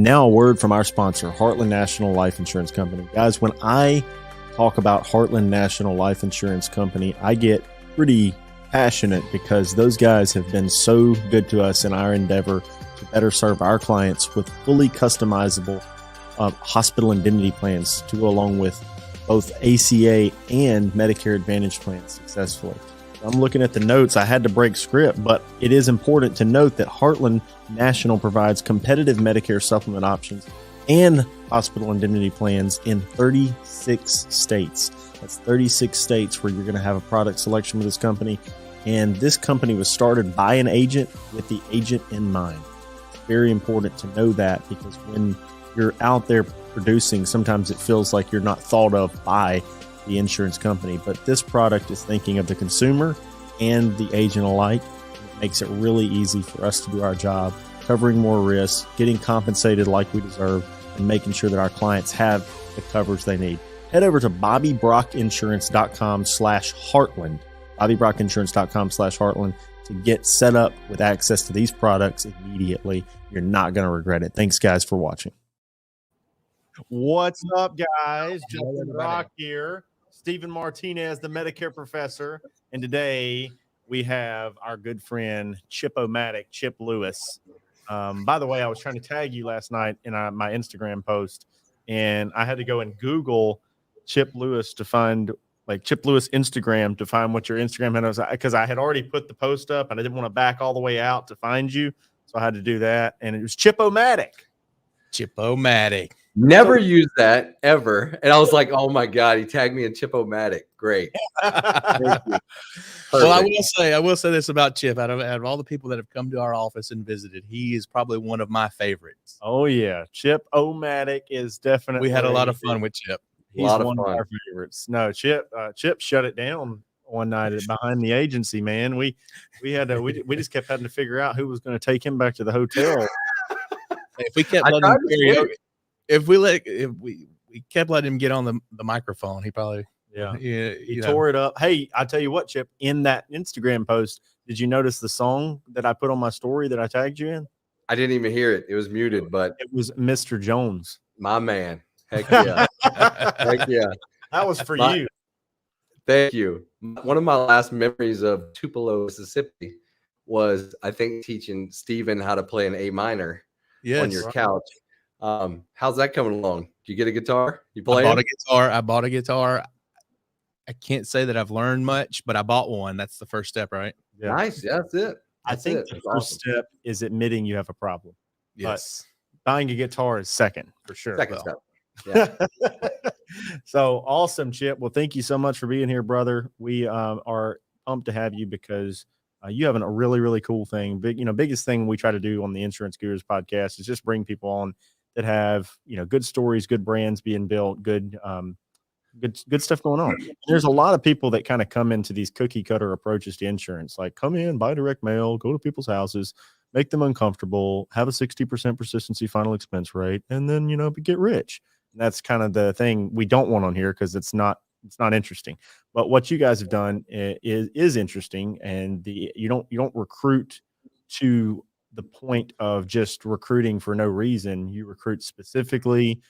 And now a word from our sponsor, Heartland National Life Insurance Company. Guys, when I talk about Heartland National Life Insurance Company, I get pretty passionate because those guys have been so good to us in our endeavor to better serve our clients with fully customizable hospital indemnity plans to go along with both ACA and Medicare Advantage plans successfully. I'm looking at the notes. I had to break script, but it is important to note that Heartland National provides competitive Medicare supplement options and hospital indemnity plans in 36 states. That's 36 states where you're going to have a product selection with this company. And this company was started by an agent with the agent in mind. It's very important to know that, because when you're out there producing, sometimes it feels like you're not thought of by the insurance company. But this product is thinking of the consumer and the agent alike. It makes it really easy for us to do our job, covering more risks, getting compensated like we deserve, and making sure that our clients have the coverage they need. Head over to BobbyBrockInsurance.com/Heartland, BobbyBrockInsurance.com/Heartland to get set up with access to these products immediately. You're not going to regret it. Thanks, guys, for watching. What's up, guys? Justin Brock here. Stephen Martinez, the Medicare professor. And today we have our good friend Chip-O-Matic, Chip Lewis. By the way, I was trying to tag you last night in my Instagram post, and I had to go and Google Chip Lewis to find, like, Chip Lewis Instagram to find what your Instagram had was, because I had already put the post up and I didn't want to back all the way out to find you. So I had to do that. And it was Chip-O-Matic. Chip-O-Matic. Never used that ever. And I was like, oh my God, he tagged me in Chip-O-Matic. Great. Well, I will say this about Chip. Out of all the people that have come to our office and visited, he is probably one of my favorites. Oh yeah. Chip-O-Matic is definitely. We had a lot of fun with Chip. He's one of our favorites. No, Chip shut it down one night behind the agency, man. We just kept having to figure out who was going to take him back to the hotel. If we kept letting him if we kept letting him get on the microphone, he probably he tore it up. Hey, I tell you what, Chip, in that Instagram post, did you notice the song that I put on my story that I tagged you in? I didn't even hear it. It was muted, but it was Mr. Jones. My man. Heck yeah. Heck yeah. That was for you. Thank you. One of my last memories of Tupelo, Mississippi was, I think, teaching Stephen how to play an A minor on your couch. How's that coming along? Do you get a guitar? You play? I bought a guitar. I can't say that I've learned much, but I bought one. That's the first step, right? Yeah. Nice. Yeah, that's it. I think the first step is admitting you have a problem. Yes. But buying a guitar is second, for sure. Second step. Yeah. So awesome, Chip. Well, thank you so much for being here, brother. We are pumped to have you because you have a really, really cool thing. Biggest thing we try to do on the Insurance Gurus podcast is just bring people on that have, good stories, good brands being built, good stuff going on. There's a lot of people that kind of come into these cookie cutter approaches to insurance, like come in, buy direct mail, go to people's houses, make them uncomfortable, have a 60% persistency final expense rate, and then, get rich. And that's kind of the thing we don't want on here because it's not interesting. But what you guys have done is interesting, and you don't recruit to the point of just recruiting for no reason. You recruit specifically,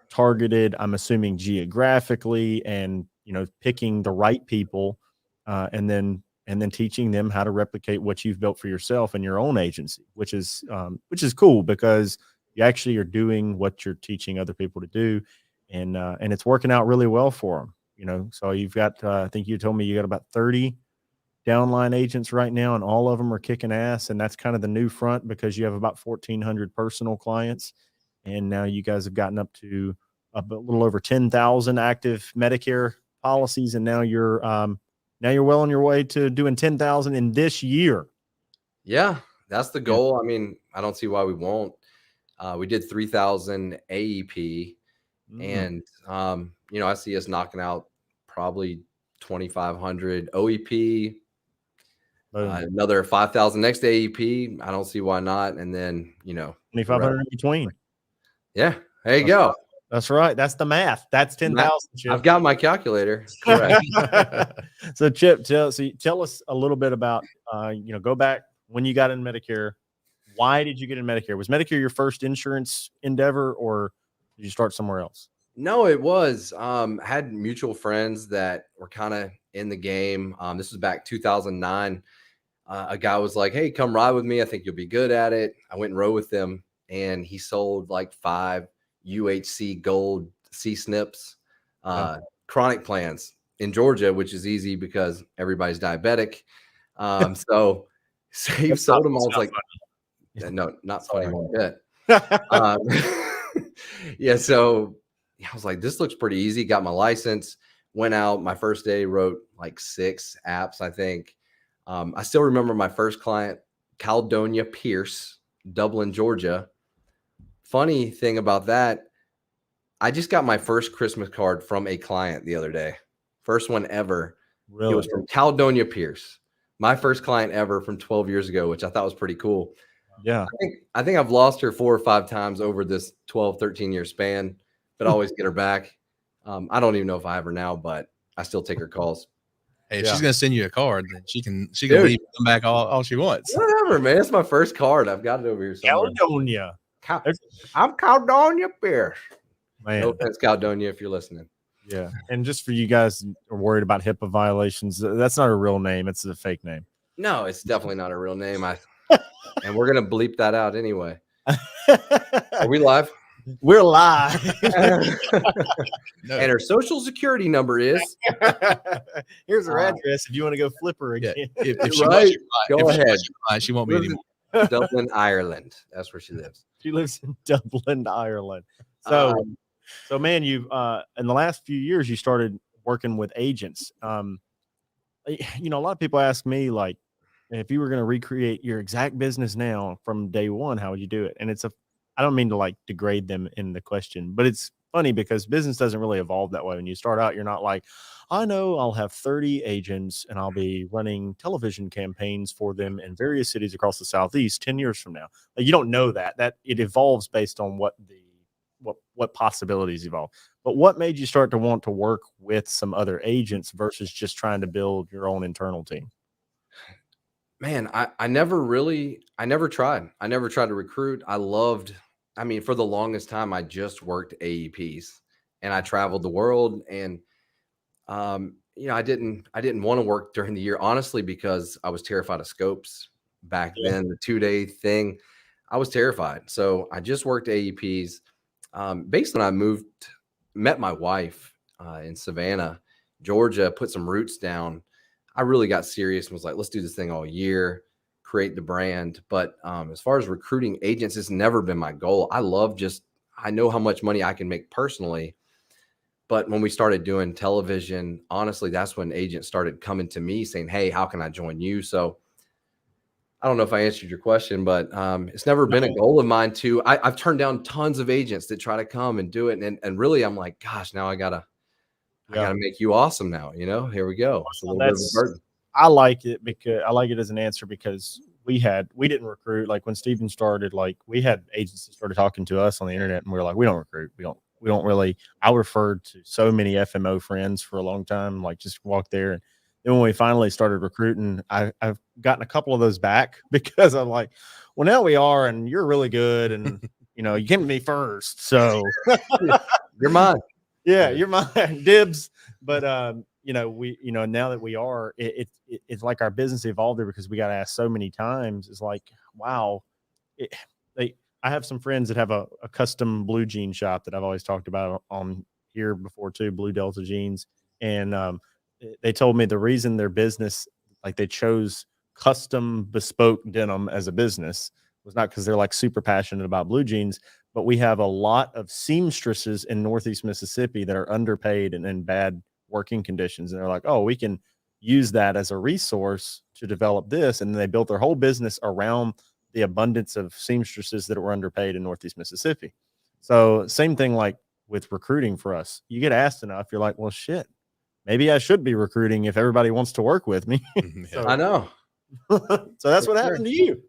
targeted, I'm assuming geographically, and picking the right people, and then teaching them how to replicate what you've built for yourself in your own agency, which is cool because you actually are doing what you're teaching other people to do, and it's working out really well for them. So you've got, I think you told me you got about 30 downline agents right now, and all of them are kicking ass. And that's kind of the new front because you have about 1,400 personal clients. And now you guys have gotten up to a little over 10,000 active Medicare policies. And now you're well on your way to doing 10,000 in this year. Yeah, that's the goal. I mean, I don't see why we won't. We did 3,000 AEP, and I see us knocking out probably 2,500 OEP, another 5,000 next AEP. I don't see why not. And then 2,500 in between. Yeah, there you go. That's right. That's the math. That's 10,000. I've got my calculator. Correct. So Chip, tell us a little bit about go back when you got in Medicare. Why did you get in Medicare? Was Medicare your first insurance endeavor, or did you start somewhere else? No, it was. Had mutual friends that were kind of in the game. This was back 2009. A guy was like, "Hey, come ride with me. I think you'll be good at it." I went and rode with him, and he sold like 5 UHC Gold C-SNPs, chronic plans in Georgia, which is easy because everybody's diabetic. So he sold them. I was like, "No, not funny one bit." Yeah, so I was like, this looks pretty easy. Got my license, went out my first day, wrote like 6 apps, I think. I still remember my first client, Caledonia Pierce, Dublin, Georgia. Funny thing about that, I just got my first Christmas card from a client the other day. First one ever. Really? It was from Caledonia Pierce. My first client ever from 12 years ago, which I thought was pretty cool. Yeah. I think I've lost her 4 or 5 times over this 12, 13-year span, but I always get her back. I don't even know if I have her now, but I still take her calls. Hey, if she's gonna send you a card, then she can Dude. leave and come back all she wants. Whatever, man. It's my first card. I've got it over here somewhere. Caledonia. I'm Caledonia Pierce. Man. No offense, Caledonia, if you're listening. Yeah. And just for you guys who are worried about HIPAA violations, that's not a real name. It's a fake name. No, it's definitely not a real name. And we're gonna bleep that out anyway. Are we live? We're live. No. And her social security number is. Here's her address if you want to go flip her Yeah, again. if she Right. wants you, Go if she ahead. wants you, she won't be anymore. Dublin, Ireland. That's where she lives. She lives in Dublin, Ireland. So, man, you've in the last few years you started working with agents. A lot of people ask me, like, if you were going to recreate your exact business now from day one, how would you do it? And I don't mean to like degrade them in the question, but it's funny because business doesn't really evolve that way. When you start out, you're not like, I know I'll have 30 agents and I'll be running television campaigns for them in various cities across the Southeast 10 years from now. Like, you don't know that it evolves based on what possibilities evolve. But what made you start to want to work with some other agents versus just trying to build your own internal team? Man, I never tried. I never tried to recruit. For the longest time, I just worked AEPs and I traveled the world. And, I didn't want to work during the year, honestly, because I was terrified of scopes back then, the 2-day thing. I was terrified. So I just worked AEPs. Basically, I met my wife in Savannah, Georgia, put some roots down. I really got serious and was like, let's do this thing all year, create the brand. But as far as recruiting agents, it's never been my goal. I know how much money I can make personally. But when we started doing television, honestly, that's when agents started coming to me saying, hey, how can I join you? So I don't know if I answered your question, but it's never been a goal of mine to. I've turned down tons of agents that try to come and do it. And really, I'm like, gosh, now I gotta make you awesome now. Here we go. It's a little bit of a burden. I like it because I like it as an answer because we didn't recruit. Like when Steven started, like we had agents that started talking to us on the internet and we were like, we don't recruit. We don't really. I referred to so many FMO friends for a long time, like just walk there. And then when we finally started recruiting, I've gotten a couple of those back because I'm like, well, now we are, and you're really good. And, you came to me first. So you're mine. Yeah, you're mine. Dibs. But, now that we are, it's like our business evolved there because we got asked so many times. It's like, wow. I have some friends that have a custom blue jean shop that I've always talked about on here before too, Blue Delta jeans. And they told me the reason their business, like they chose custom bespoke denim as a business, was not because they're like super passionate about blue jeans, but we have a lot of seamstresses in Northeast Mississippi that are underpaid and in bad working conditions. And they're like, oh, we can use that as a resource to develop this. And then they built their whole business around the abundance of seamstresses that were underpaid in Northeast Mississippi. So same thing like with recruiting for us. You get asked enough, you're like, well, shit, maybe I should be recruiting if everybody wants to work with me. So, I know. So that's what happened to you.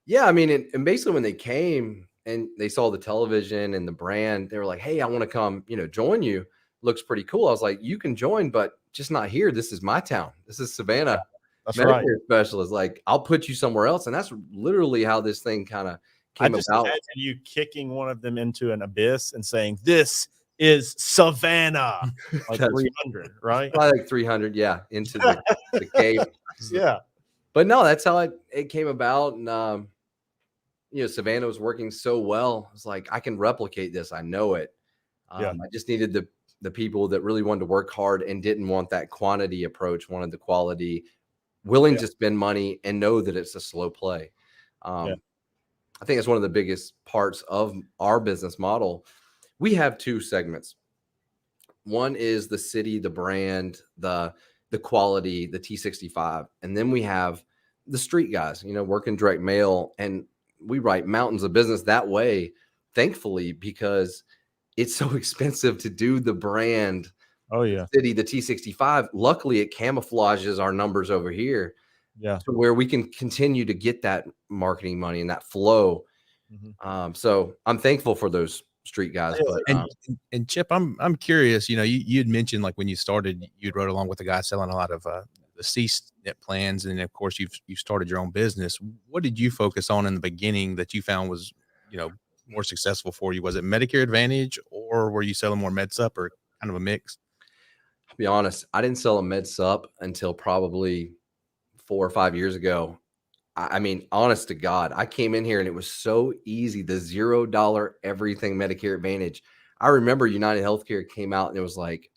Yeah. I mean, and basically when they came and they saw the television and the brand, they were like, hey, I want to come, join you. Looks pretty cool. I was like, you can join, but just not here. This is my town. This is Savannah. That's Medicare right. specialist. Like, I'll put you somewhere else. And that's literally how this thing kind of I came just about. imagine you kicking one of them into an abyss and saying, "This is Savannah," like That's 300, right? probably like 300, yeah, into the cave. Yeah. But no, that's how it came about. And Savannah was working so well. It's like, I can replicate this. I know it. Yeah. I just needed the people that really wanted to work hard and didn't want that quantity approach, wanted the quality, willing to spend money and know that it's a slow play. I think it's one of the biggest parts of our business model. We have two segments. One is the city, the brand, the quality, the T65. And then we have the street guys, working direct mail. And we write mountains of business that way, thankfully, because it's so expensive to do the brand. Oh yeah. City, the T65. Luckily, it camouflages our numbers over here. Yeah. To where we can continue to get that marketing money and that flow. So I'm thankful for those street guys. But and Chip, I'm curious. You'd mentioned like when you started, you'd rode along with a guy selling a lot of the C-SNP plans, and of course you started your own business. What did you focus on in the beginning that you found was more successful for you? Was it Medicare Advantage, or were you selling more Med Sup, or kind of a mix? I'll be honest, I didn't sell a Med Sup until probably 4 or 5 years ago. I mean, honest to God, I came in here and it was so easy. The $0 everything Medicare Advantage. I remember United Healthcare came out and it was like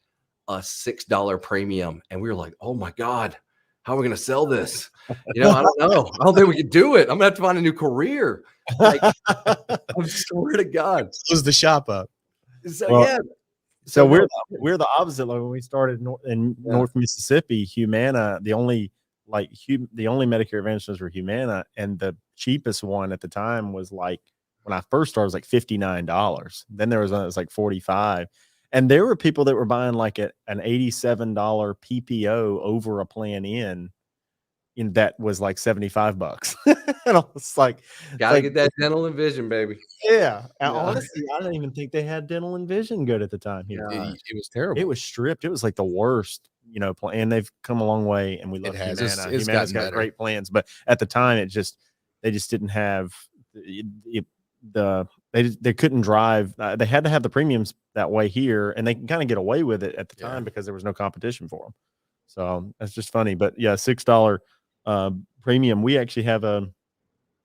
a $6 premium. And we were like, oh my God, how are we going to sell this? I don't know. I don't think we can do it. I'm going to have to find a new career. Like, I swear to God. Close the shop up. So, yeah. So we're the opposite. Like when we started in North Mississippi, Humana, the only Medicare Advantages were Humana, and the cheapest one at the time was like, when I first started, was like $59. Then there was one that was like $45, and there were people that were buying like an $87 PPO over a plan in that was like $75. And I was like, gotta get that dental and vision, baby. Yeah. Honestly, I didn't even think they had dental and vision good at the time here. It was terrible. It was stripped. It was like the worst, plan. And they've come a long way, and we love Humana. Humana's got great plans, but at the time, they just didn't have they couldn't drive. They had to have the premiums that way here, and they can kind of get away with it at the time because there was no competition for them. So that's just funny. But yeah, $6 premium. We actually have a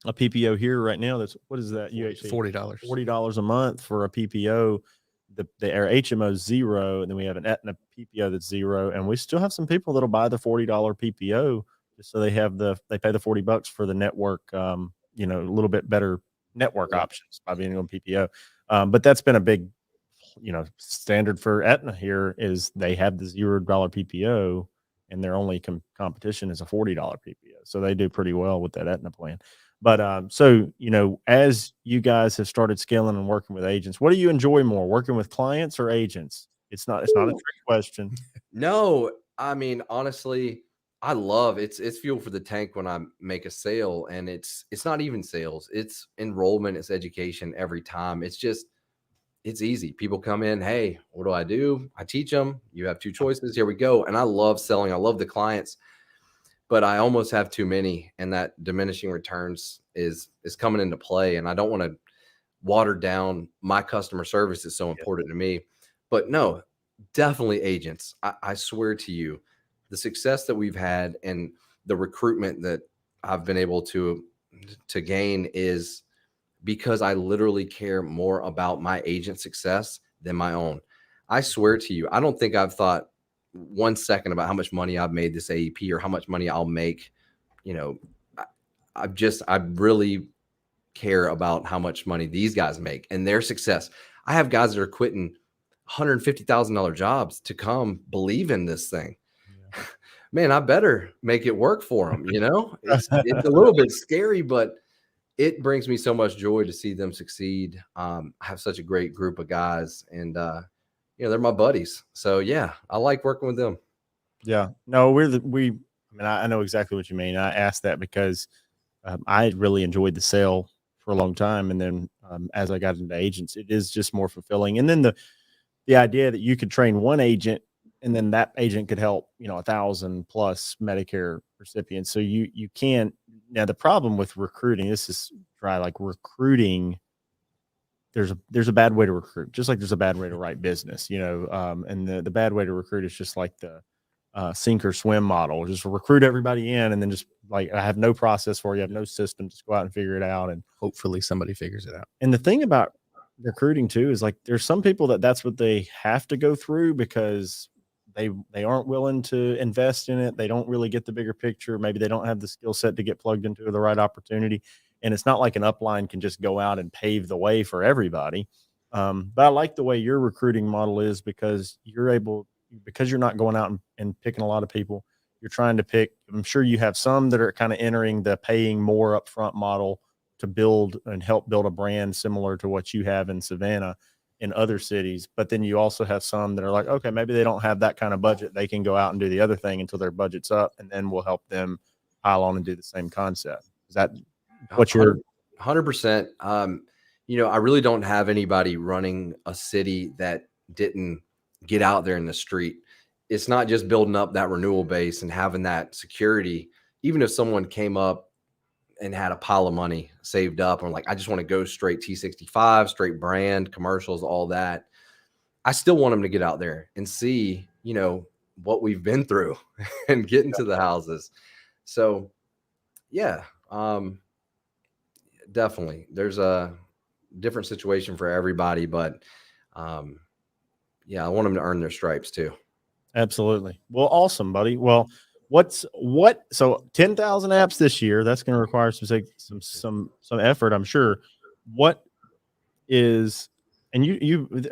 PPO here right now. That's, what is that? $40 a month for a PPO. Our HMO is $0, and then we have an Aetna PPO that's $0, and we still have some people that'll buy the $40 PPO just so they pay the $40 for the network, a little bit better network options by being on PPO. But that's been a big, standard for Aetna here is they have the $0 PPO, and their only competition is a $40 PPO. So they do pretty well with that Aetna plan. But so, as you guys have started scaling and working with agents, what do you enjoy more, working with clients or agents? It's not a trick question. No, I mean, honestly, I love it's fuel for the tank when I make a sale, and it's not even sales. It's enrollment, it's education every time. It's easy. People come in, hey, what do? I teach them. You have two choices. Here we go. And I love selling. I love the clients, but I almost have too many, and that diminishing returns is coming into play. And I don't want to water down my customer service. Is so important to me. But no, definitely agents. I swear to you, the success that we've had and the recruitment that I've been able to gain is because I literally care more about my agent's success than my own. I swear to you, I don't think I've thought 1 second about how much money I've made this AEP or how much money I'll make. I really care about how much money these guys make and their success. I have guys that are quitting $150,000 jobs to come believe in this thing. Yeah. Man, I better make it work for them. It's a little bit scary, but it brings me so much joy to see them succeed. I have such a great group of guys, and they're my buddies. So yeah, I like working with them. Yeah, no, I know exactly what you mean. I asked that because I really enjoyed the sale for a long time, and then as I got into agents, it is just more fulfilling. And then the idea that you could train one agent and then that agent could help, 1,000 plus Medicare recipients. So you can't. Now the problem with recruiting, this is dry, like recruiting. There's a bad way to recruit, just like there's a bad way to write business, and the bad way to recruit is just like the sink or swim model. Just recruit everybody in, and then just like, I have no process for you, I have no system, just go out and figure it out. And hopefully somebody figures it out. And the thing about recruiting too is like there's some people that's what they have to go through because they aren't willing to invest in it. They don't really get the bigger picture. Maybe they don't have the skill set to get plugged into the right opportunity. And it's not like an upline can just go out and pave the way for everybody. But I like the way your recruiting model is because you're not going out and picking a lot of people. You're trying to pick. I'm sure you have some that are kind of entering the paying more upfront model to build and help build a brand similar to what you have in Savannah in other cities. But then you also have some that are like, okay, maybe they don't have that kind of budget. They can go out and do the other thing until their budget's up, and then we'll help them pile on and do the same concept. Is that what you're 100%? I really don't have anybody running a city that didn't get out there in the street. It's not just building up that renewal base and having that security. Even if someone came up and had a pile of money saved up, and like, I just want to go straight T65, straight brand, commercials, all that, I still want them to get out there and see, what we've been through and get into the houses. So yeah, definitely there's a different situation for everybody, but yeah, I want them to earn their stripes too. Absolutely. Well, awesome, buddy. Well, so 10,000 apps this year, that's going to require some effort, I'm sure. What is, and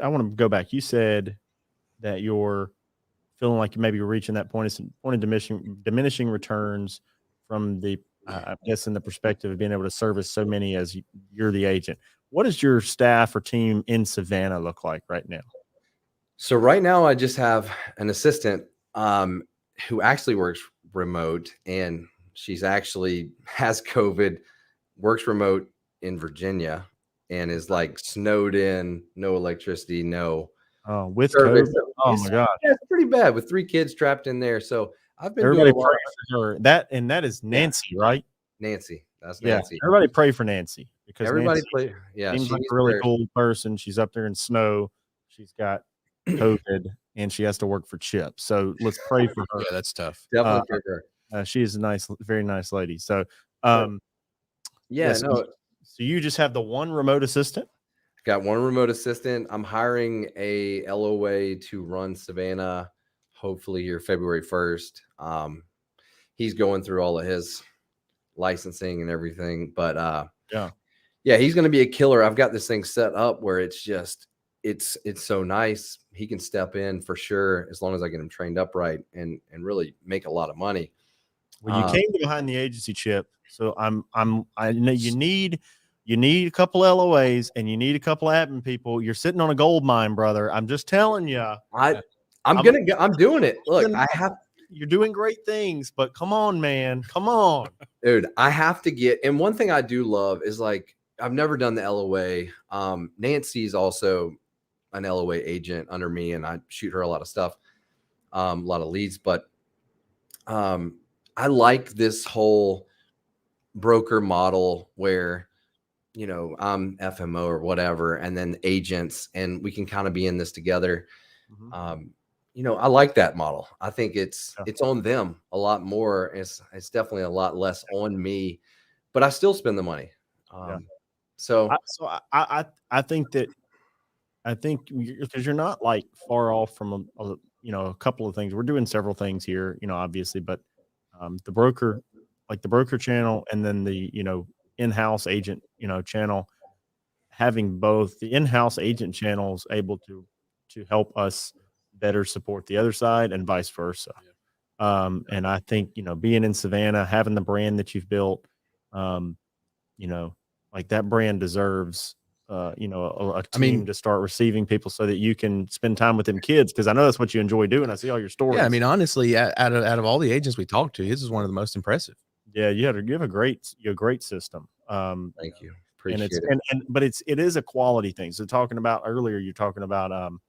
I want to go back. You said that you're feeling like maybe you're reaching that point of diminishing returns from the, I guess, in the perspective of being able to service so many as you're the agent. What does your staff or team in Savannah look like right now? So right now I just have an assistant who actually works remote, and she's actually has COVID, works remote in Virginia, and is like snowed in, no electricity, no with service. COVID. Oh my God. Yeah, it's pretty bad with 3 kids trapped in there. So I've been Everybody doing pray for her. That is Nancy, right? Nancy. That's Yeah. Nancy. Everybody pray for Nancy because Everybody Nancy seems she like needs a really prayers. cool person. She's up there in snow. She's got COVID and she has to work for Chip. So let's pray for her. Yeah, that's tough. Definitely pray for her. She is a very nice lady. So, yes. So you just have the one remote assistant? Got one remote assistant. I'm hiring a LOA to run Savannah, hopefully here February 1st. He's going through all of his licensing and everything, but yeah, he's going to be a killer. I've got this thing set up where it's so nice. He can step in for sure as long as I get him trained up right and really make a lot of money. Well, you came to behind the agency, Chip. So I know you need a couple LOAs and you need a couple admin people. You're sitting on a gold mine, brother. I'm just telling you. I'm doing it. Look, you're doing great things, but come on, man. Come on. Dude, I have to get, and one thing I do love is like, I've never done the LOA. Nancy's also an LOA agent under me, and I shoot her a lot of stuff, a lot of leads, but I like this whole broker model where, I'm FMO or whatever, and then agents, and we can kind of be in this together. Mm-hmm. I like that model. I think it's on them a lot more. It's definitely a lot less on me, but I still spend the money. So I think because you're not like far off from a couple of things. We're doing several things here, obviously, but the broker channel, and then the in-house agent channel, having both the in-house agent channels able to help us better support the other side and vice versa. And I think being in Savannah, having the brand that you've built, like that brand deserves a team to start receiving people so that you can spend time with them kids, because I know that's what you enjoy doing. I see all your stories. Yeah, I mean, honestly, out of all the agents we talked to, his is one of the most impressive. Yeah, you have a great system. Thank you. Appreciate it. But it is a quality thing. So talking about earlier, you're talking about and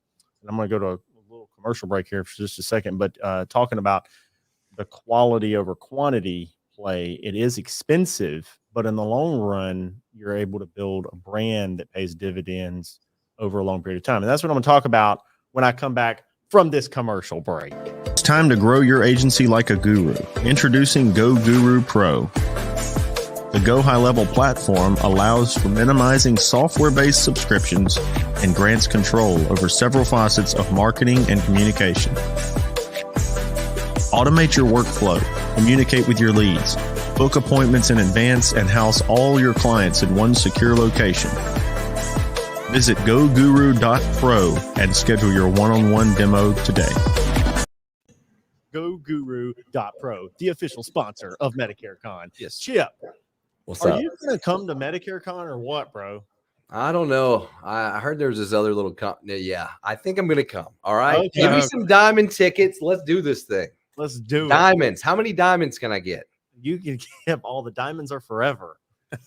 I'm going to go to a little commercial break here for just a second, but talking about the quality over quantity play, it is expensive, but in the long run, you're able to build a brand that pays dividends over a long period of time. And that's what I'm going to talk about when I come back from this commercial break. It's time to grow your agency like a guru. Introducing Go Guru Pro. The Go High Level platform allows for minimizing software-based subscriptions and grants control over several facets of marketing and communication. Automate your workflow, communicate with your leads, book appointments in advance, and house all your clients in one secure location. Visit goguru.pro and schedule your one-on-one demo today. GoGuru.pro, the official sponsor of Medicare Con. Yes. Chip, What's are up? you going to come to Medicare Con or what, bro? I don't know. I heard there's this other little company. Yeah, I think I'm gonna come. All right, Okay. give me some diamond tickets. Let's do this thing. Let's do it. Diamonds. How many diamonds can I get? You can get all the diamonds are forever.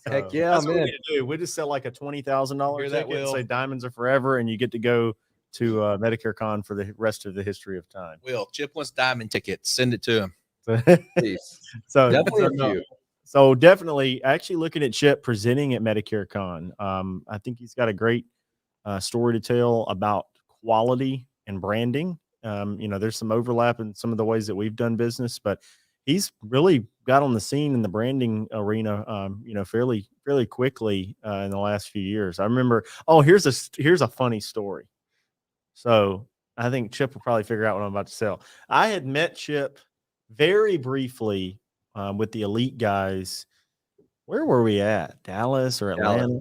Heck yeah, that's what we man. need to do. We just sell like a $20,000 Hear that, ticket and Will? say diamonds are forever, and you get to go to Medicare Con for the rest of the history of time. Will, Chip wants diamond tickets. Send it to him. Please. So Definitely a no, few. So definitely, actually looking at Chip presenting at Medicare Con, I think he's got a great story to tell about quality and branding. There's some overlap in some of the ways that we've done business, but he's really got on the scene in the branding arena, fairly quickly in the last few years. I remember. Oh, here's a funny story. So I think Chip will probably figure out what I'm about to sell. I had met Chip very briefly with the elite guys. Where were we at? Dallas or Atlanta?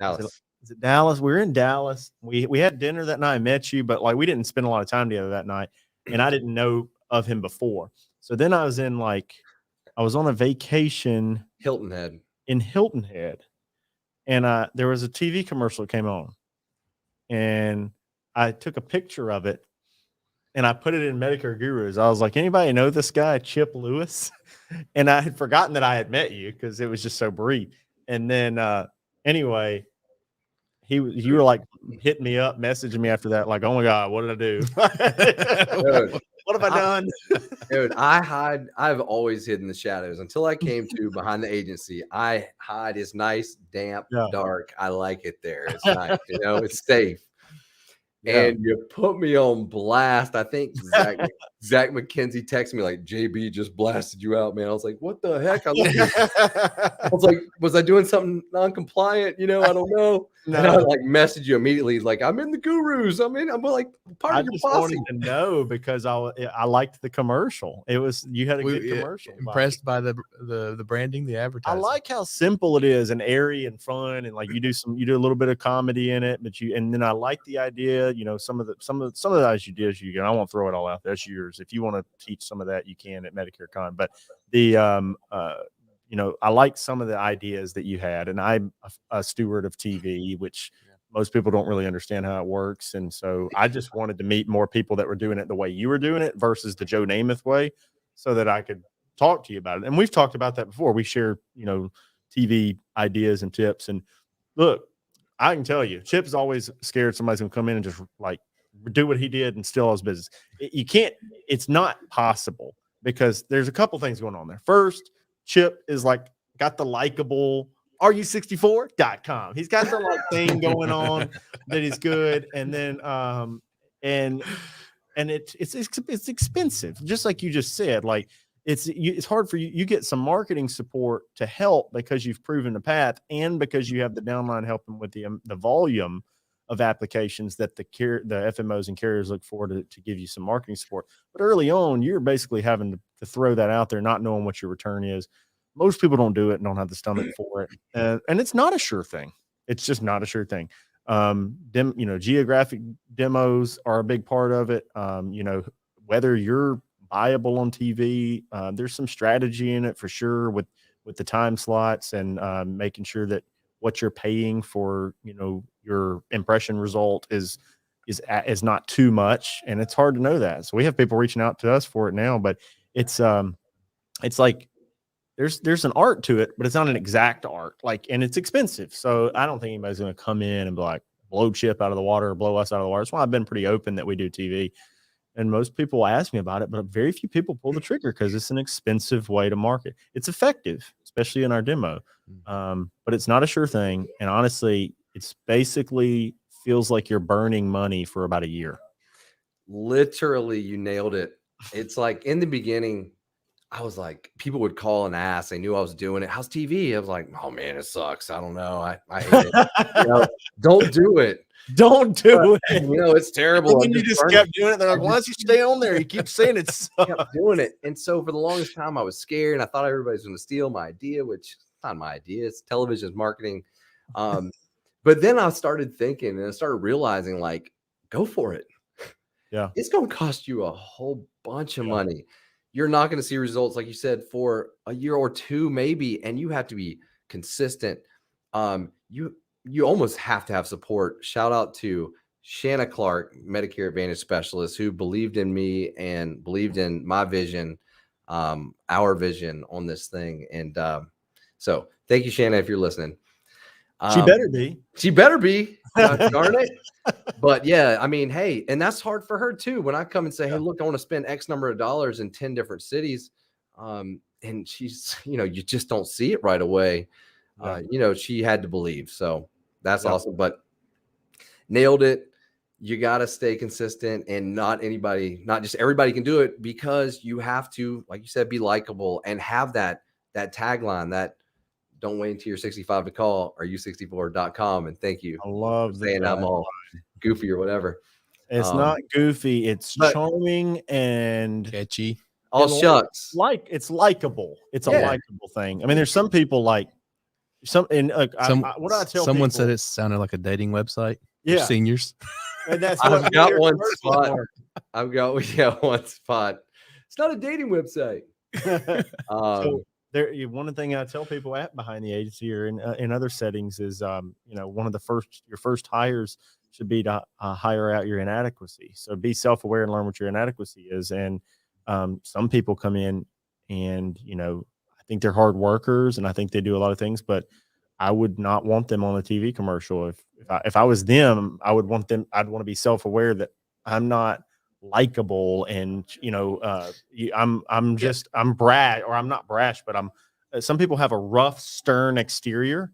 Dallas. Is it Dallas? We were in Dallas. We had dinner that night. I met you, but like we didn't spend a lot of time together that night, and I didn't know of him before. So then I was on a vacation Hilton Head. in Hilton Head, and there was a TV commercial that came on, and I took a picture of it, and I put it in Medicare Gurus. I was like, anybody know this guy, Chip Lewis? And I had forgotten that I had met you because it was just so brief. And then anyway, you were like hitting me up, messaging me after that, like, oh my God, what did I do? Dude, What have I done? dude, I've always hidden the shadows until I came to behind the agency. I hide. It's nice, damp, Yeah. dark. I like it there. It's nice. It's safe. Yeah. And you put me on blast. I think Zach McKenzie texted me like, JB just blasted you out, man. I was like, what the heck? I was like, was I doing something non-compliant? I don't know. No. And I like messaged you immediately, like, I'm in the Gurus. I'm like part I of your just posse. wanted to know because I liked the commercial. You had a good commercial. Impressed by the branding, the I advertising. like how simple it is and airy and fun, and like you do a little bit of comedy in it, and then I like the idea. Some of the ideas you get. I won't throw it all out there. That's yours. If you want to teach some of that, you can at Medicare Con. But the I like some of the ideas that you had, and I'm a steward of TV, which most people don't really understand how it works. And so I just wanted to meet more people that were doing it the way you were doing it versus the Joe Namath way, so that I could talk to you about it. And we've talked about that before. We share, TV ideas and tips. And look, I can tell you, Chip's always scared somebody's going to come in and just like do what he did and steal his business. You can't, it's not possible because there's a couple things going on there. First, Chip is like got the likable RU64.com. He's got the like thing going on that is good. And then and it's expensive, just like you just said. Like it's hard for you. You get some marketing support to help because you've proven the path and because you have the downline helping with the volume of applications that the FMOs and carriers look for to give you some marketing support. But early on, you're basically having to throw that out there, not knowing what your return is. Most people don't do it and don't have the stomach for it. And it's not a sure thing. It's just not a sure thing. Geographic demos are a big part of it. Whether you're viable on TV, there's some strategy in it for sure with the time slots and making sure that what you're paying for, your impression result is not too much. And it's hard to know that. So we have people reaching out to us for it now, but it's like there's an art to it, but it's not an exact art. And it's expensive. So I don't think anybody's going to come in and be like blow Chip out of the water or blow us out of the water. That's why I've been pretty open that we do TV. And most people ask me about it, but very few people pull the trigger because it's an expensive way to market. It's effective, especially in our demo, but it's not a sure thing. And honestly, it's basically feels like you're burning money for about a year. Literally, you nailed it. It's like in the beginning, I was like, people would call and ask. They knew I was doing it. How's TV? I was like, oh man, it sucks. I don't know. I hate it. Don't do it. Don't do it. It's terrible. And then you just kept doing it. They're like, why don't you stay on there? You keep saying it. Kept doing it. And so for the longest time, I was scared and I thought everybody's going to steal my idea, which is not my idea. It's television's marketing. But then I started thinking and I started realizing, like, go for it. Yeah. It's going to cost you a whole bunch of money. You're not going to see results, like you said, for a year or two, maybe. And you have to be consistent. You almost have to have support. Shout out to Shanna Clark, Medicare Advantage specialist, who believed in me and believed in my vision, our vision on this thing. And so thank you, Shanna, if you're listening. She better be. She better be. Darn it. But yeah, I mean, hey, and that's hard for her too. When I come and say, hey, look, I want to spend X number of dollars in 10 different cities. And she's, you just don't see it right away. She had to believe. So that's awesome. But nailed it. You got to stay consistent, and not just everybody can do it, because you have to, like you said, be likable and have that tagline that don't wait until you're 65 to call, or u64.com. And thank you. I love saying I'm all goofy or whatever. It's not goofy. It's charming and catchy. All shucks. It's likable. It's a likable thing. I mean, there's some people like what do I tell someone people? said it sounded like a dating website. Yeah. For seniors. And that's I've got one spot. One spot. It's not a dating website. So one thing I tell people at Behind the Agency or in other settings is, one of your first hires should be to hire out your inadequacy. So be self-aware and learn what your inadequacy is. And some people come in and, I think they're hard workers and I think they do a lot of things, but I would not want them on a TV commercial. If I was them, I'd want to be self-aware that I'm not likable and I'm brash, or I'm not brash, but some people have a rough, stern exterior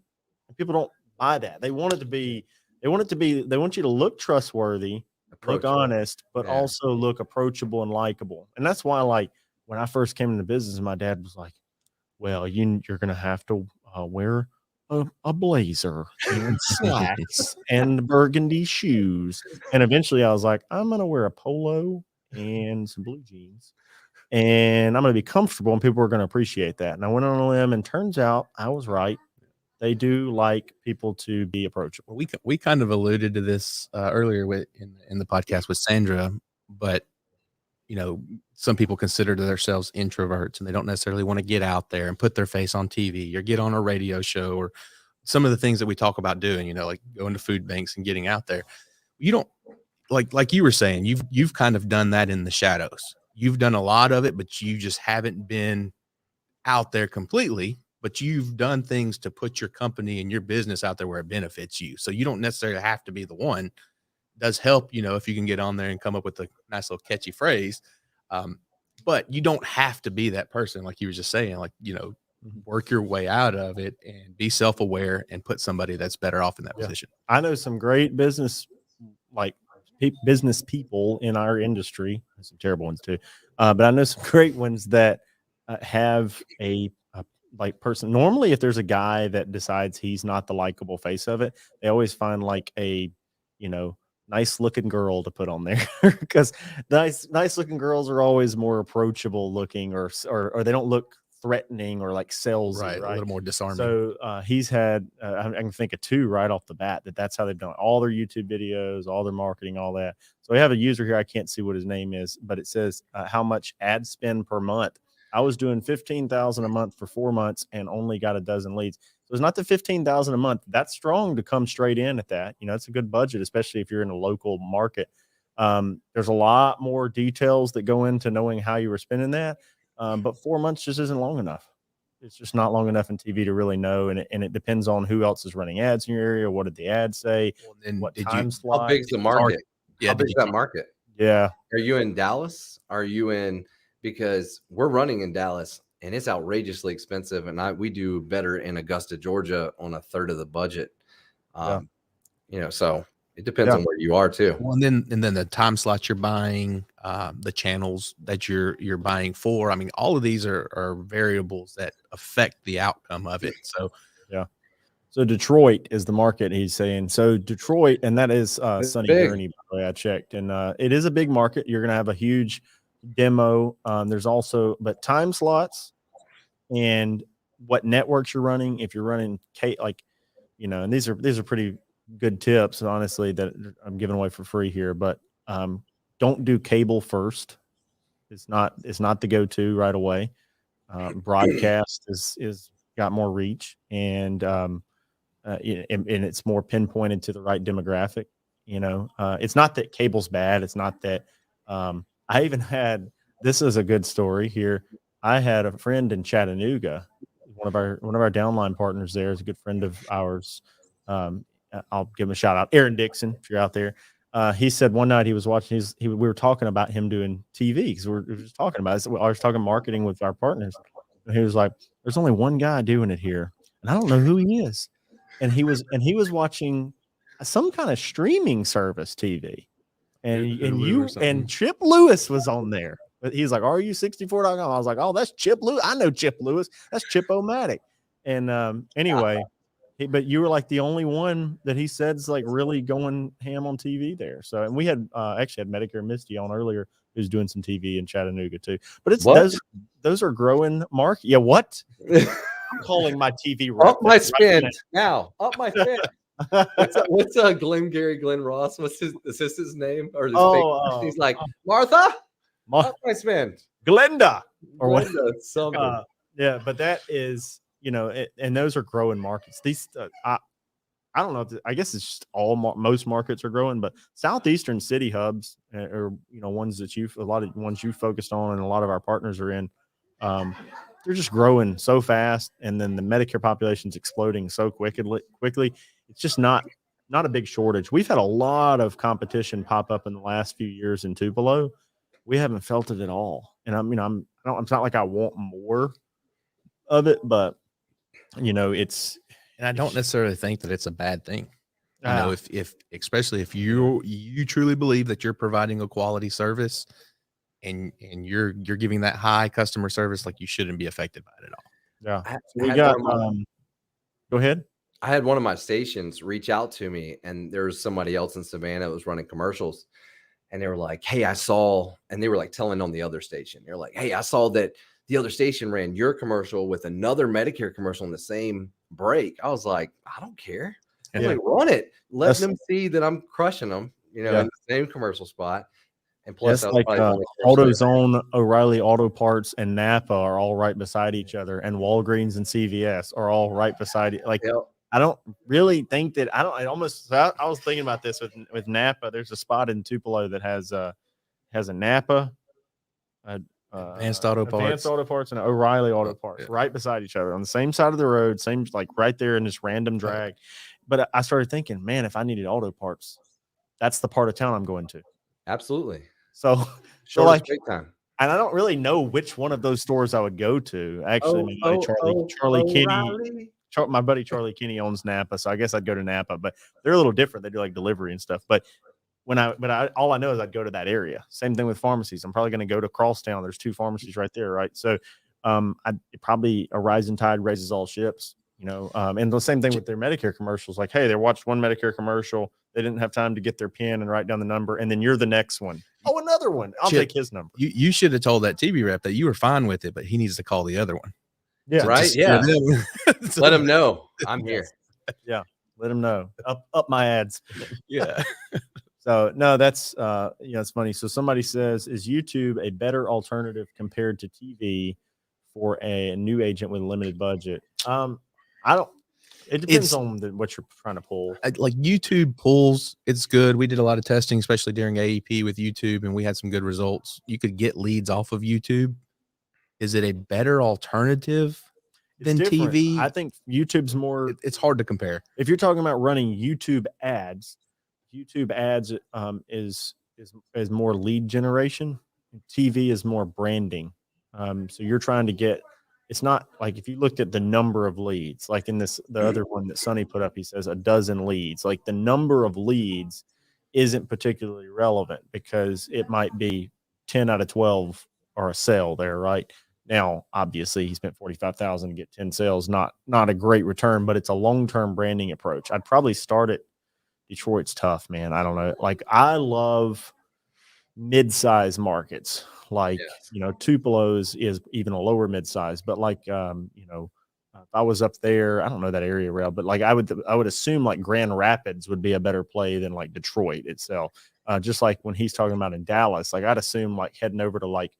and people don't buy that. They want you to look trustworthy, look honest, but also look approachable and likable. And that's why, like, when I first came into business, my dad was like, well, you're gonna have to wear a blazer and slacks and burgundy shoes. And eventually I was like, I'm going to wear a polo and some blue jeans and I'm going to be comfortable and people are going to appreciate that. And I went on a limb and turns out I was right. They do like people to be approachable. We kind of alluded to this earlier in the podcast with Sandra, but some people consider themselves introverts and they don't necessarily want to get out there and put their face on TV or get on a radio show or some of the things that we talk about doing, like going to food banks and getting out there. You don't like you were saying, you've kind of done that in the shadows. You've done a lot of it, but you just haven't been out there completely, but you've done things to put your company and your business out there where it benefits you. So you don't necessarily have to be the one. It does help, if you can get on there and come up with a nice little catchy phrase. But you don't have to be that person. Like you were just saying, work your way out of it and be self-aware and put somebody that's better off in that position. I know some great business people in our industry, some terrible ones too. But I know some great ones that have a person. Normally, if there's a guy that decides he's not the likable face of it, they always find like a, nice looking girl to put on there because nice looking girls are always more approachable looking or they don't look threatening or like salesy, right? A little more disarming. So he's had I can think of two right off the bat that's how they've done all their YouTube videos, all their marketing, all that. So we have a user here. I can't see what his name is, but it says how much ad spend per month. I was doing $15,000 a month for 4 months and only got a dozen leads. So it's not the $15,000 a month. That's strong to come straight in at that. It's a good budget, especially if you're in a local market. There's a lot more details that go into knowing how you were spending that. But 4 months just isn't long enough. It's just not long enough in TV to really know. And it depends on who else is running ads in your area. What did the ad say? What time slot? How big's the market? Yeah, how big's that market? Yeah. Are you in Dallas? Are you in, because we're running in Dallas and it's outrageously expensive. And we do better in Augusta, Georgia on a third of the budget. Yeah. So it depends Yeah. on where you are too. Well, and then the time slots you're buying, the channels that you're buying for. I mean, all of these are variables that affect the outcome of it. So Yeah. So Detroit is the market, he's saying. So Detroit, and that is It's Sunny big. Gurney, by the way, I checked. And it is a big market. You're going to have a huge demo. There's also, but time slots and what networks you're running. If you're running and these are pretty good tips, honestly, that I'm giving away for free here. But don't do cable first. It's not the go-to right away. Broadcast is got more reach, and it's more pinpointed to the right demographic. It's not that cable's bad. It's not that. I even had, this is a good story here. I had a friend in Chattanooga, one of our downline partners there is a good friend of ours. I'll give him a shout out, Aaron Dixon, if you're out there. He said one night he was watching we were talking about him doing TV because we were just talking about it. I was talking marketing with our partners, and he was like, "There's only one guy doing it here, and I don't know who he is." And he was watching some kind of streaming service TV, and Chip Lewis was on there. But he's like, RU64.com. I was like, oh, that's Chip Lewis. I know Chip Lewis. That's Chip-O-Matic. And anyway, but you were like the only one that he said's like really going ham on TV there. So, and we had actually had Medicare Misty on earlier, who's doing some TV in Chattanooga too. But it's those are growing market. Yeah, what? I'm calling my TV rep. Up my spend now. Up my spend. What's Glenn Ross? What's his assistant's name? Or he's like, Martha. Up my spend. Glenda or what? Something. Yeah, but that is, and those are growing markets. These I don't know. I guess it's just most markets are growing, but southeastern city hubs are ones that a lot of ones you focused on, and a lot of our partners are in. They're just growing so fast, and then the Medicare population is exploding so quickly. It's just not a big shortage. We've had a lot of competition pop up in the last few years in Tupelo. We haven't felt it at all, and it's not like I want more of it, but it's. And I don't necessarily think that it's a bad thing. If especially if you truly believe that you're providing a quality service, and you're giving that high customer service, like, you shouldn't be affected by it at all. Yeah. We got go ahead. I had one of my stations reach out to me, and there was somebody else in Savannah that was running commercials, and they were like, hey, I saw, and they were like telling on the other station. They're like, hey, I saw that the other station ran your commercial with another Medicare commercial in the same break. I was like, I don't care. I'm like, run it. Let them see that I'm crushing them, in the same commercial spot. And plus, like AutoZone, O'Reilly Auto Parts, and Napa are all right beside each other, and Walgreens and CVS are all right beside it. Like, I don't really think that I was thinking about this with Napa. There's a spot in Tupelo that has a Napa, Advanced Auto Parts, and an O'Reilly Auto Parts right beside each other on the same side of the road, same like right there in this random drag. But I started thinking, man, if I needed auto parts, that's the part of town I'm going to. Absolutely. So like, time. And I don't really know which one of those stores I would go to. Actually, Charlie Kinney, my buddy Charlie Kinney owns Napa, so I guess I'd go to Napa. But they're a little different. They do like delivery and stuff. But all I know is I'd go to that area. Same thing with pharmacies. I'm probably going to go to Crosstown. There's 2 pharmacies right there, right? So, probably a rising tide raises all ships. And the same thing with their Medicare commercials. Like, hey, they watched one Medicare commercial. They didn't have time to get their pen and write down the number. And then you're the next one. Oh, another one. I'll take his number. You should have told that TV rep that you were fine with it, but he needs to call the other one. Yeah. Right. Yeah. Let him know I'm here. Yeah. Let him know. Up my ads. Yeah. So no, that's it's funny. So somebody says, is YouTube a better alternative compared to TV for a new agent with a limited budget? It depends on what you're trying to pull. Like YouTube pulls, it's good. We did a lot of testing, especially during AEP with YouTube, and we had some good results. You could get leads off of YouTube. Is it a better alternative than TV? I think YouTube's more. It's hard to compare. If you're talking about running YouTube ads is is more lead generation. TV is more branding. So you're trying to get. It's not like if you looked at the number of leads, like in the other one that Sonny put up, he says a dozen leads. Like the number of leads isn't particularly relevant because it might be 10 out of 12 are a sale there, right? Now, obviously, he spent 45,000 to get 10 sales. Not a great return, but it's a long-term branding approach. I'd probably start at Detroit's tough, man. I don't know. Like I love mid-size markets. Like Yes. Tupelo's is even a lower mid-size, but like if I was up there, I don't know that area well, but like I would assume like Grand Rapids would be a better play than like Detroit itself. Just like when he's talking about in Dallas, like I'd assume like heading over to like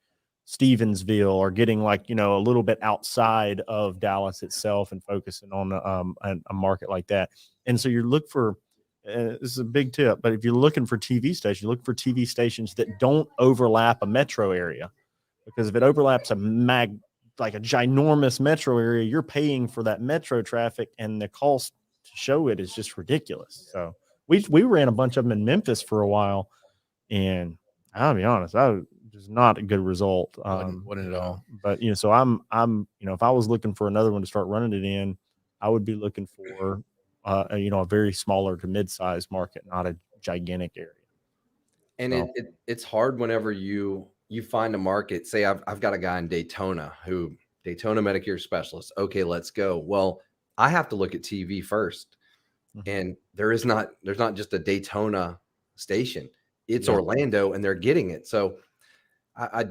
Stevensville or getting like a little bit outside of Dallas itself and focusing on a market like that. And so you look for this is a big tip, but if you're looking for TV stations, look for TV stations that don't overlap a metro area, because if it overlaps like a ginormous metro area, you're paying for that metro traffic, and the cost to show it is just ridiculous. So we ran a bunch of them in Memphis for a while, and I'll be honest, that was just not a good result. Wouldn't at all. But so I'm if I was looking for another one to start running it in, I would be looking for a very smaller to mid-sized market, not a gigantic area. And So, it's hard whenever you find a market. Say I've got a guy in Daytona Daytona Medicare specialist. Okay, let's go. Well, I have to look at TV first. And there's not just a Daytona station. It's Orlando, and they're getting it. So I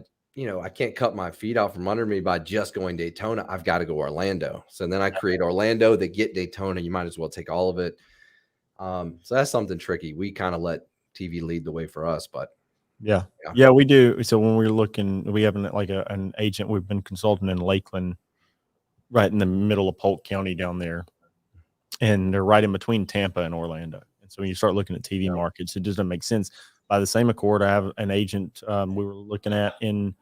can't cut my feet out from under me by just going Daytona. I've got to go Orlando. So then I create Orlando. They get Daytona. You might as well take all of it. So that's something tricky. We kind of let TV lead the way for us, but yeah, we do. So when we're looking, we have an agent. We've been consulting in Lakeland, right in the middle of Polk County down there, and they're right in between Tampa and Orlando. And so when you start looking at TV markets, it doesn't make sense. By the same accord, I have an agent we were looking at in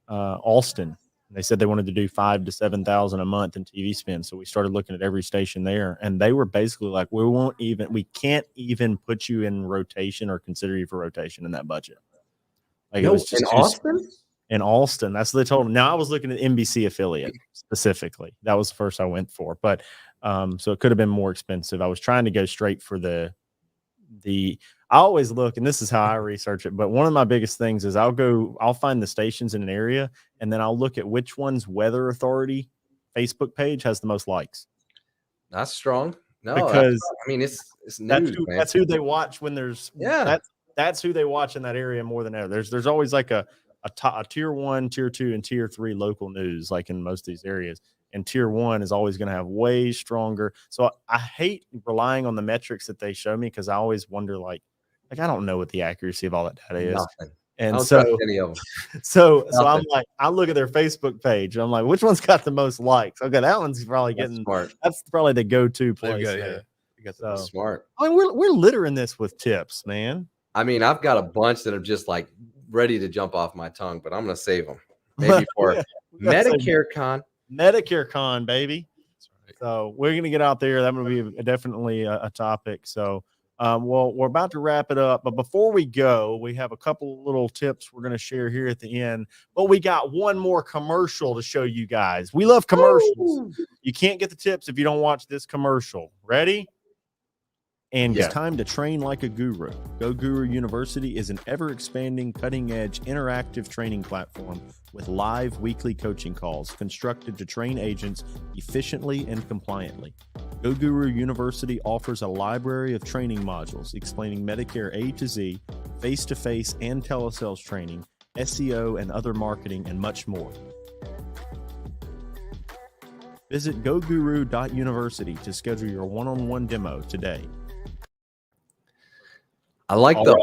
Austin. They said they wanted to do 5,000 to 7,000 a month in TV spend. So we started looking at every station there, and they were basically like, we can't even put you in rotation or consider you for rotation in that budget. Like it was just in Austin. In Austin, that's what they told them. Now I was looking at NBC affiliate specifically. That was the first I went for, but so it could have been more expensive. I was trying to go straight for the. I always look, and this is how I research it, but one of my biggest things is I'll find the stations in an area, and then I'll look at which one's weather authority Facebook page has the most likes. That's strong. No, because it's news. That's who they watch when there's that's who they watch in that area more than ever. There's always like a tier 1, tier 2, and tier 3 local news, like in most of these areas. And tier 1 is always going to have way stronger. So I hate relying on the metrics that they show me, because I always wonder, like I don't know what the accuracy of all that data is. Nothing. And so I'm like, I look at their Facebook page. And I'm like, which one's got the most likes? Okay, that one's probably getting smart. That's probably the go-to place. You got so smart. I mean, we're littering this with tips, man. I mean, I've got a bunch that are just like ready to jump off my tongue, but I'm going to save them maybe for Medicare Con. Medicare Con, baby. Right. So we're going to get out there. That would be definitely a topic. So, well, we're about to wrap it up, but before we go, we have a couple little tips we're going to share here at the end, but we got one more commercial to show you guys. We love commercials. Woo! You can't get the tips if you don't watch this commercial. Ready? And it's time to train like a guru. Go Guru University is an ever-expanding, cutting-edge, interactive training platform with live weekly coaching calls constructed to train agents efficiently and compliantly. Go Guru University offers a library of training modules explaining Medicare A to Z, face-to-face and telesales training, SEO and other marketing, and much more. Visit goguru.university to schedule your one-on-one demo today. I like the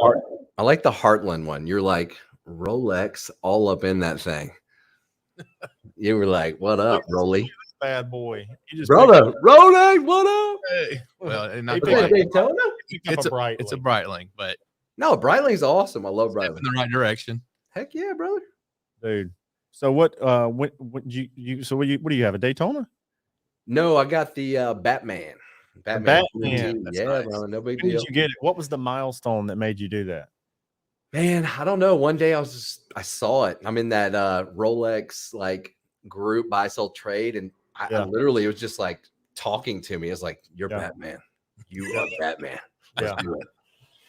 Heartland one. You're like Rolex all up in that thing. You were like, "What up, Rolly? Bad boy, brother, Rolex, what up?" Hey. Well, not Daytona. It's a Breitling, but no, Breitling's awesome. I love Breitling. In the right direction. Heck yeah, brother, dude. So what do you have, a Daytona? No, I got the Batman. Batman. Yeah, nice. Brother, no big deal. Did you get it? What was the milestone that made you do that? Man, I don't know. One day I saw it. I'm in that Rolex like group buy sell trade, and I literally it was just like talking to me. It's like, you're Batman. You are Batman. Let's do it.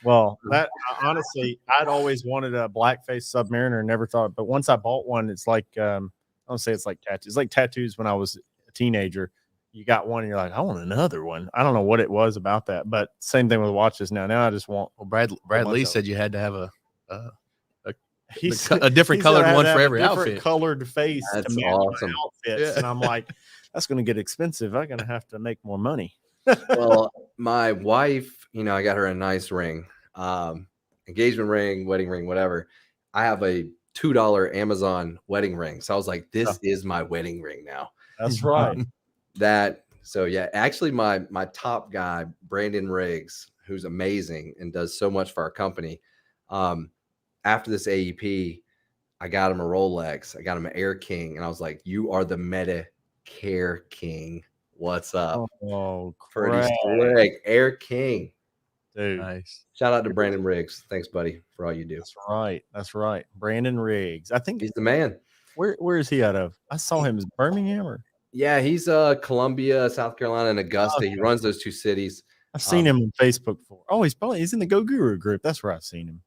Well, that honestly, I'd always wanted a blackface Submariner and never thought, but once I bought one, it's like I don't say it's like tattoos. It's like tattoos when I was a teenager. You got one and you're like, I want another one. I don't know what it was about that, but same thing with watches now. Now I just want. Well, Brad Lee said you had to have a he different colored said I had one to for have every a different outfit. colored face That's to match awesome. my outfits. And I'm like, that's going to get expensive. I'm going to have to make more money. Well, my wife, I got her a nice ring, engagement ring, wedding ring, whatever. I have a $2 Amazon wedding ring. So I was like, this is my wedding ring now. That's right. So yeah, actually my top guy, Brandon Riggs, who's amazing and does so much for our company. After this AEP, I got him a Rolex. I got him an Air King. And I was like, you are the Medicare King. What's up? Oh, pretty slick. Air King. Dude. Nice. Shout out to Brandon Riggs. Thanks, buddy, for all you do. That's right. That's right. Brandon Riggs. I think he's the man. Where is he out of? I saw him as Birmingham or yeah, he's Columbia, South Carolina, and Augusta. Okay. He runs those two cities. I've seen him on Facebook before. Oh, he's in the Go Guru group. That's where I've seen him.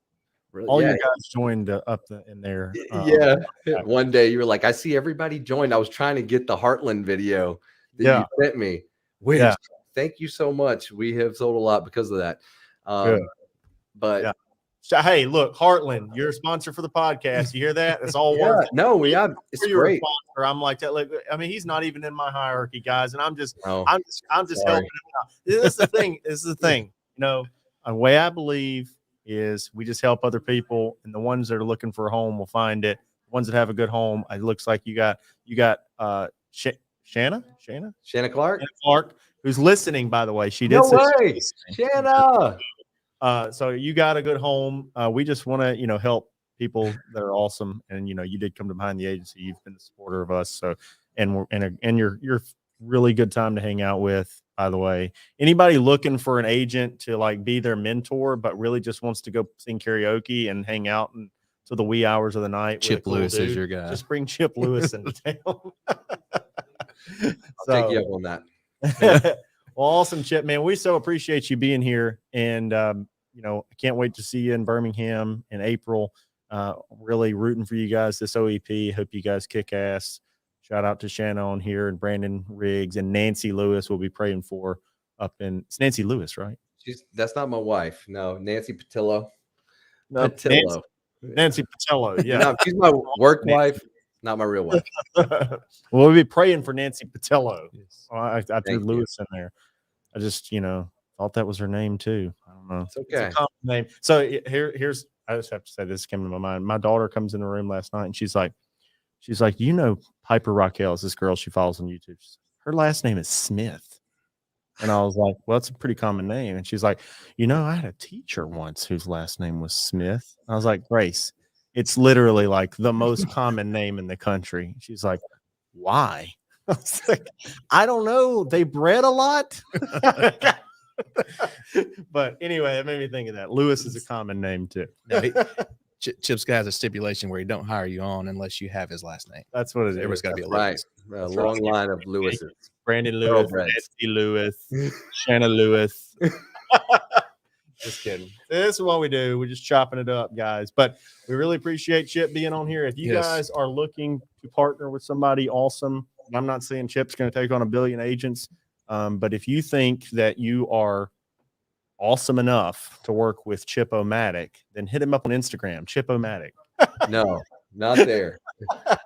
Really? All you guys joined in there. One day you were like, I see everybody joined. I was trying to get the Heartland video that you sent me. Thank you so much. We have sold a lot because of that. But hey, look, Heartland, you're a sponsor for the podcast. You hear that? It's all work. No, it's great. Sponsor, I'm like that. Look, I mean, he's not even in my hierarchy, guys, and I'm just helping him out. This is the thing. The way I believe is we just help other people, and the ones that are looking for a home will find it. The ones that have a good home, it looks like you got Shanna Clark, who's listening, by the way. She did Shanna. So you got a good home. We just want to, help people that are awesome. And, you did come to Behind the Agency. You've been a supporter of us. So, and you're really good time to hang out with, by the way. Anybody looking for an agent to like be their mentor, but really just wants to go sing karaoke and hang out to the wee hours of the night. Chip Lewis is your guy. Just bring Chip Lewis into town. I'll take you up on that. Well, awesome, Chip, man. We so appreciate you being here. And, I can't wait to see you in Birmingham in April. Really rooting for you guys this OEP. Hope you guys kick ass. Shout out to Shannon on here and Brandon Riggs and Nancy Lewis we'll be praying for it's Nancy Lewis, right? That's not my wife. No, Nancy Patillo. No, Patillo. Nancy Patillo. Yeah. No, she's my work wife. Not my real wife. Well, we'll be praying for Nancy Patillo. Yes. I threw Lewis in there. I just, thought that was her name too. I don't know. It's okay. It's a common name. So here's, I just have to say this came to my mind. My daughter comes in the room last night and she's like, Piper Raquel is this girl she follows on YouTube. Her last name is Smith. And I was like, well, that's a pretty common name. And she's like, I had a teacher once whose last name was Smith. I was like, Grace, it's literally like the most common name in the country. She's like, why? I was like, I don't know. They bred a lot. But anyway, it made me think of that. Lewis is a common name too. Chip's guy has a stipulation where he don't hire you on unless you have his last name. That's what it is. Everybody's got to be a Lewis. Right. A long line of Lewises. Brandon Lewis, Nancy Lewis, Shanna Lewis. Just kidding. This is what we do. We're just chopping it up, guys. But we really appreciate Chip being on here. If you guys are looking to partner with somebody awesome, I'm not saying Chip's going to take on 1 billion agents, but if you think that you are awesome enough to work with Chip-O-Matic, then hit him up on Instagram, Chip-O-Matic. No, not there.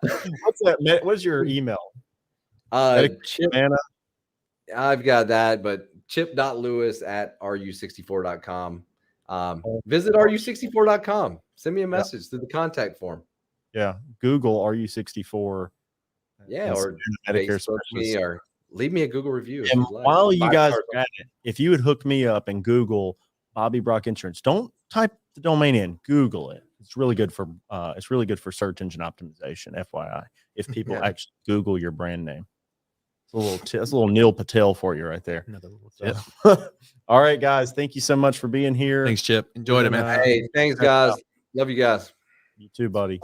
What's that? What's your email? Chip, I've got that, but chip.lewis@ru64.com. Visit ru64.com. Send me a message through the contact form. Yeah, Google RU64. Yeah, or Medicare me, or leave me a Google review. And while you guys are at it, if you would hook me up and Google Bobby Brock Insurance, don't type the domain in. Google it. It's really good for search engine optimization. FYI, if people actually Google your brand name. That's a little Neil Patel for you right there. Another little tip. All right, guys. Thank you so much for being here. Thanks, Chip. Enjoyed it, man. Hey, thanks, guys. Love you guys. You too, buddy.